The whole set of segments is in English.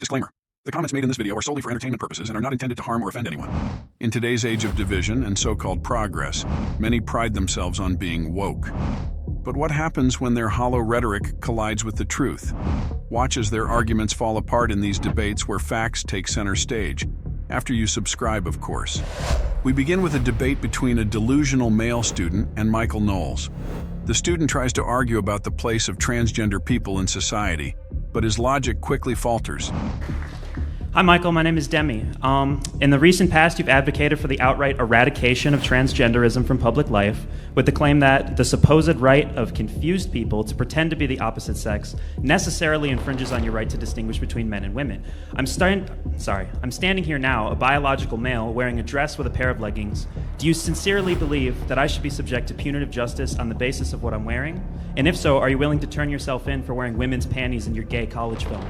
Disclaimer. The comments made in this video are solely for entertainment purposes and are not intended to harm or offend anyone. In today's age of division and so-called progress, many pride themselves on being woke. But what happens when their hollow rhetoric collides with the truth? Watch as their arguments fall apart in these debates where facts take center stage. After you subscribe, of course. We begin with a debate between a delusional male student and Michael Knowles. The student tries to argue about the place of transgender people in society, but his logic quickly falters. Hi, Michael. My name is Demi. In the recent past, you've advocated for the outright eradication of transgenderism from public life with the claim that the supposed right of confused people to pretend to be the opposite sex necessarily infringes on your right to distinguish between men and women. I'm standing here now, a biological male, wearing a dress with a pair of leggings. Do you sincerely believe that I should be subject to punitive justice on the basis of what I'm wearing? And if so, are you willing to turn yourself in for wearing women's panties in your gay college film?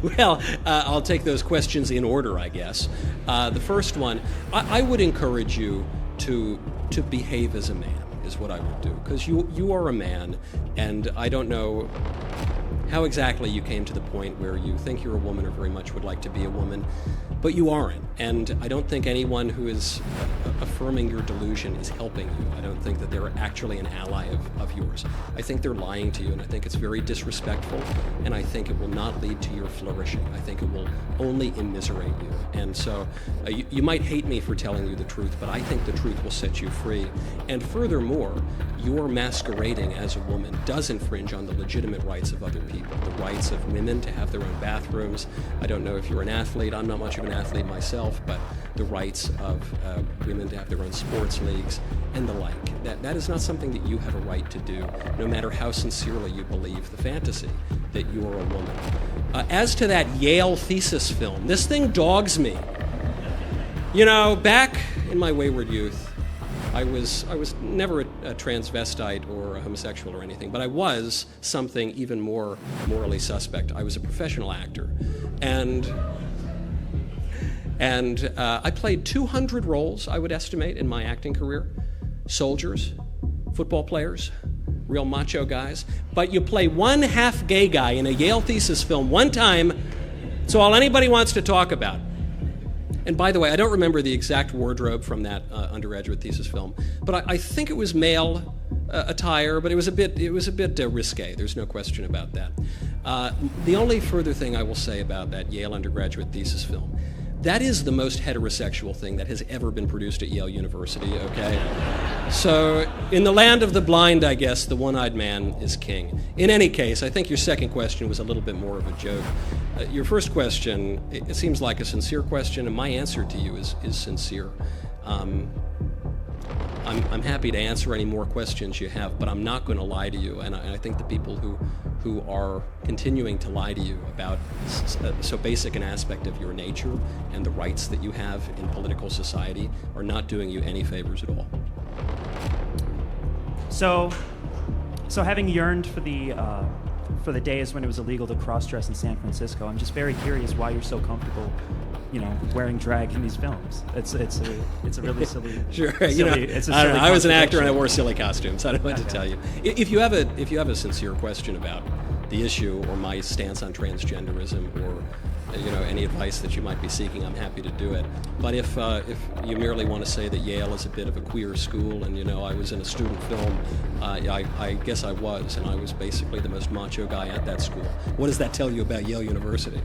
Well, I'll take those questions in order, I guess. The first one, I would encourage you to behave as a man, is what I would do. Because you are a man, and I don't know how exactly you came to the point where you think you're a woman or very much would like to be a woman, but you aren't. And I don't think anyone who is affirming your delusion is helping you. I don't think that they're actually an ally of yours. I think they're lying to you, and I think it's very disrespectful, and I think it will not lead to your flourishing. I think it will only immiserate you. And so you might hate me for telling you the truth, but I think the truth will set you free. And furthermore, your masquerading as a woman does infringe on the legitimate rights of other people, the rights of women to have their own bathrooms. I don't know if you're an athlete. I'm not much of an athlete myself, but the rights of women to have their own sports leagues and the like. That is not something that you have a right to do, no matter how sincerely you believe the fantasy that you're a woman. As to that Yale thesis film, this thing dogs me. You know, back in my wayward youth, I was never a transvestite or a homosexual or anything, but I was something even more morally suspect. I was a professional actor, and I played 200 roles, I would estimate, in my acting career. Soldiers, football players, real macho guys. But you play one half gay guy in a Yale thesis film one time, it's all anybody wants to talk about. And by the way, I don't remember the exact wardrobe from that undergraduate thesis film, but I think it was male attire, but it was a bit risque. There's no question about that. The only further thing I will say about that Yale undergraduate thesis film, that is the most heterosexual thing that has ever been produced at Yale University, okay? So, in the land of the blind, I guess, the one-eyed man is king. In any case, I think your second question was a little bit more of a joke. Your first question, it seems like a sincere question, and my answer to you is sincere. I'm happy to answer any more questions you have, but I'm not going to lie to you, and I think the people who are continuing to lie to you about so basic an aspect of your nature and the rights that you have in political society are not doing you any favors at all. So having yearned for the days when it was illegal to cross-dress in San Francisco, I'm just very curious why you're so comfortable, wearing drag in these films. It's a really silly. Sure, I was an actor and I wore silly costumes. I don't know what to tell you. If you have a sincere question about the issue or my stance on transgenderism or any advice that you might be seeking, I'm happy to do it. But if you merely want to say that Yale is a bit of a queer school and I was in a student film, I guess I was, and I was basically the most macho guy at that school. What does that tell you about Yale University?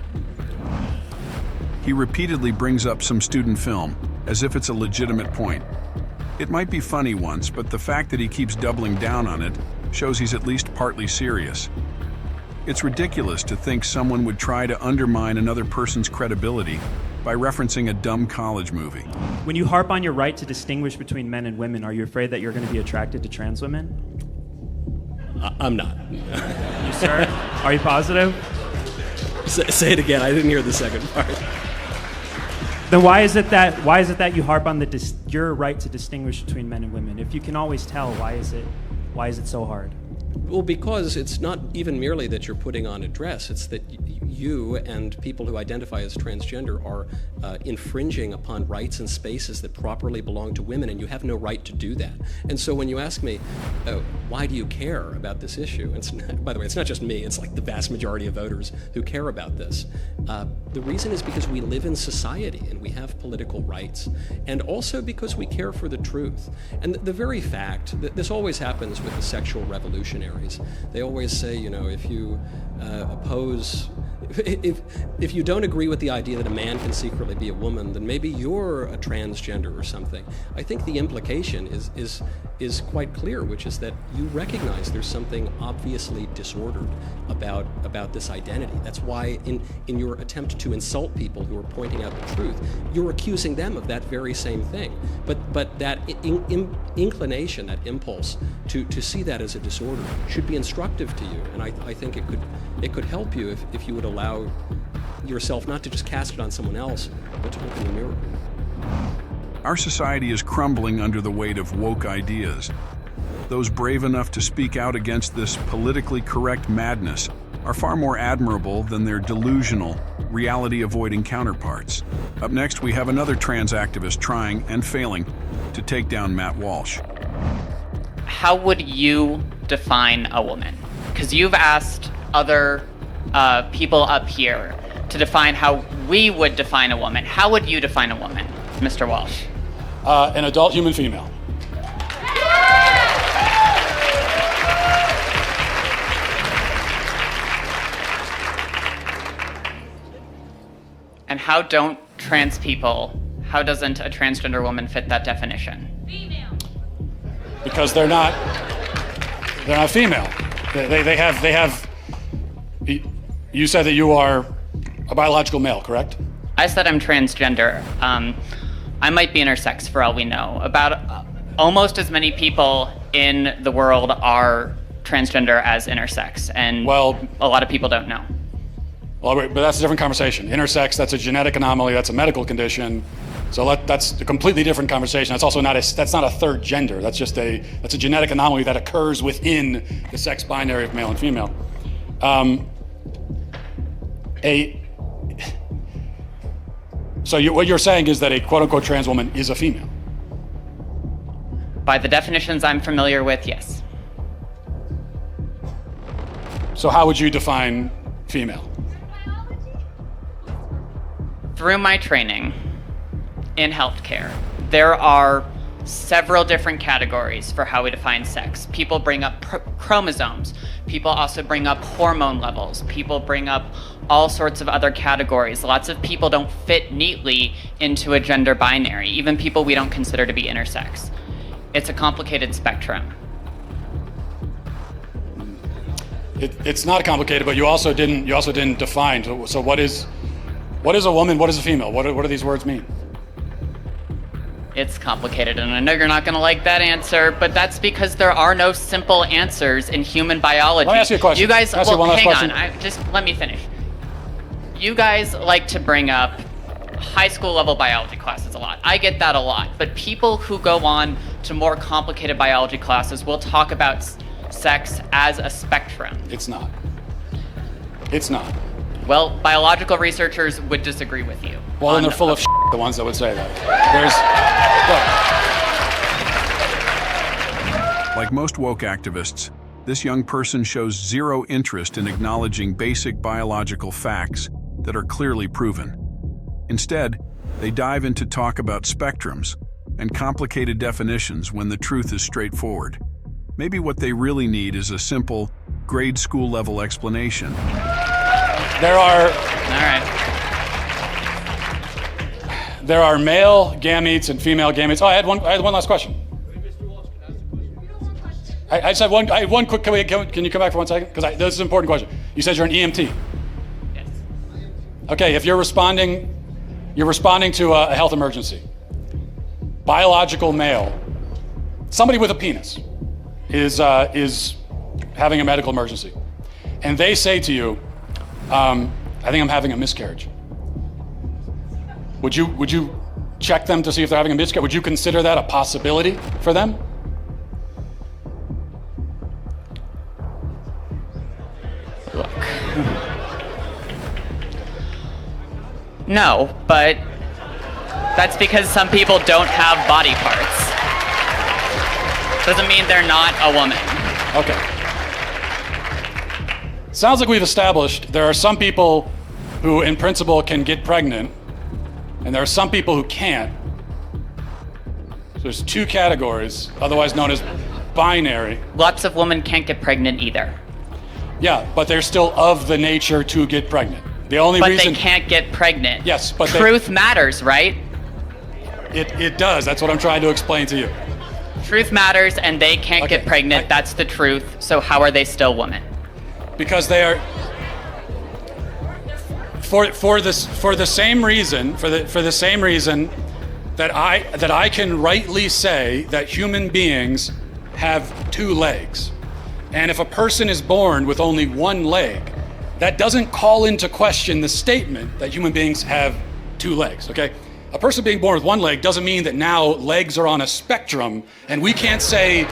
He repeatedly brings up some student film, as if it's a legitimate point. It might be funny once, but the fact that he keeps doubling down on it shows he's at least partly serious. It's ridiculous to think someone would try to undermine another person's credibility by referencing a dumb college movie. When you harp on your right to distinguish between men and women, are you afraid that you're going to be attracted to trans women? I'm not. You, sir? Are you positive? Say it again. I didn't hear the second part. Then why is it that you harp on your right to distinguish between men and women? If you can always tell, why is it so hard? Well, because it's not even merely that you're putting on a dress, it's that you and people who identify as transgender are infringing upon rights and spaces that properly belong to women, and you have no right to do that. And so when you ask me, why do you care about this issue? By the way, it's not just me, it's like the vast majority of voters who care about this. The reason is because we live in society and we have political rights, and also because we care for the truth. And the very fact that this always happens with the sexual revolutionaries. They always say, if you oppose, if you don't agree with the idea that a man can secretly be a woman, then maybe you're a transgender or something. I think the implication is quite clear, which is that you recognize there's something obviously disordered about this identity. That's why in your attempt to insult people who are pointing out the truth, you're accusing them of that very same thing. But that inclination, that impulse to see that as a disorder should be instructive to you, and I think it could help you if you would allow yourself not to just cast it on someone else, but to look in the mirror. Our society is crumbling under the weight of woke ideas. Those brave enough to speak out against this politically correct madness are far more admirable than their delusional, reality-avoiding counterparts. Up next, we have another trans activist trying and failing to take down Matt Walsh. How would you define a woman? Because you've asked other people up here to define how we would define a woman. How would you define a woman, Mr. Walsh? An adult human female. And how don't trans people, how doesn't a transgender woman fit that definition? Female. Because they're not female. They have. You said that you are a biological male, correct? I said I'm transgender. I might be intersex for all we know. About almost as many people in the world are transgender as intersex, and a lot of people don't know. Well, but that's a different conversation. Intersex, that's a genetic anomaly, that's a medical condition. So that's a completely different conversation. That's also not a third gender. That's a genetic anomaly that occurs within the sex binary of male and female. So what you're saying is that a quote-unquote trans woman is a female? By the definitions I'm familiar with, yes. So how would you define female? Through my training in healthcare, there are several different categories for how we define sex. People bring up chromosomes. People also bring up hormone levels. People bring up all sorts of other categories. Lots of people don't fit neatly into a gender binary, even people we don't consider to be intersex. It's a complicated spectrum. It's not complicated, but you also didn't define. So what is a woman? What is a female? What do these words mean? It's complicated, and I know you're not going to like that answer, but that's because there are no simple answers in human biology. Let me ask you a question. You guys, well, hang on. Just let me finish. You guys like to bring up high school level biology classes a lot. I get that a lot, but people who go on to more complicated biology classes will talk about sex as a spectrum. It's not. It's not. Well, biological researchers would disagree with you. Well, then they're full of the ones that would say that. Like most woke activists, this young person shows zero interest in acknowledging basic biological facts that are clearly proven. Instead, they dive into talk about spectrums and complicated definitions when the truth is straightforward. Maybe what they really need is a simple, grade school level explanation. There are male gametes and female gametes. Oh, I had one last question. I just had one quick. Can you come back for 1 second? Because this is an important question. You said you're an EMT. Yes. Okay, if you're responding to a health emergency. Biological male, somebody with a penis, is having a medical emergency, and they say to you, "I think I'm having a miscarriage." Would you check them to see if they're having a miscarriage? Would you consider that a possibility for them? No, but that's because some people don't have body parts. Doesn't mean they're not a woman. Okay. Sounds like we've established there are some people who, in principle, can get pregnant, and there are some people who can't. So there's two categories, otherwise known as binary. Lots of women can't get pregnant either. Yeah, but they're still of the nature to get pregnant. The only But reason they can't get pregnant. Yes, but truth matters, right? it does. That's what I'm trying to explain to you. Truth matters, and they can't Okay, get pregnant. That's the truth. So how are they still women? Because they are for the same reason that I can rightly say that human beings have two legs. And if a person is born with only one leg, that doesn't call into question the statement that human beings have two legs, okay? A person being born with one leg doesn't mean that now legs are on a spectrum and we can't say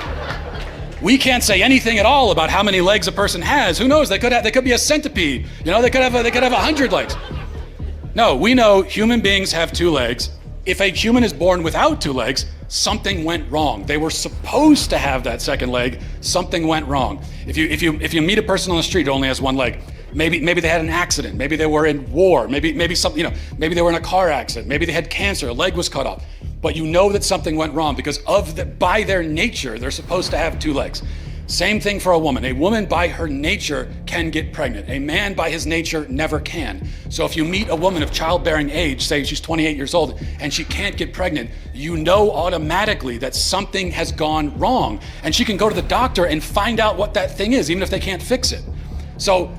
anything at all about how many legs a person has. Who knows? They could be a centipede. You know, they could have 100 legs. No, we know human beings have two legs. If a human is born without two legs, something went wrong. They were supposed to have that second leg. Something went wrong. If you meet a person on the street who only has one leg, maybe they had an accident. Maybe they were in war. Maybe something, maybe they were in a car accident. Maybe they had cancer. A leg was cut off. But you know that something went wrong because by their nature, they're supposed to have two legs. Same thing for a woman. A woman by her nature can get pregnant. A man by his nature never can. So if you meet a woman of childbearing age, say she's 28 years old, and she can't get pregnant, you know automatically that something has gone wrong. And she can go to the doctor and find out what that thing is, even if they can't fix it. So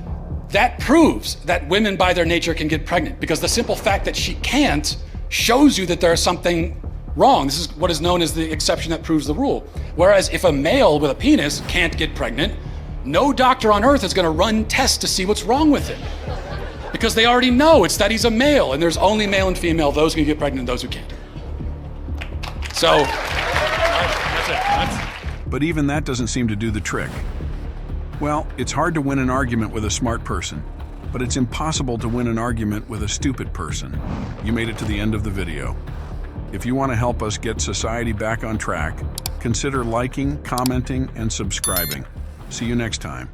that proves that women by their nature can get pregnant because the simple fact that she can't shows you that there's something wrong. This is what is known as the exception that proves the rule. Whereas if a male with a penis can't get pregnant, no doctor on earth is going to run tests to see what's wrong with it. Because they already know it's that he's a male, and there's only male and female, those who can get pregnant and those who can't. So, that's it. But even that doesn't seem to do the trick. Well, it's hard to win an argument with a smart person, but it's impossible to win an argument with a stupid person. You made it to the end of the video. If you want to help us get society back on track, consider liking, commenting, and subscribing. See you next time.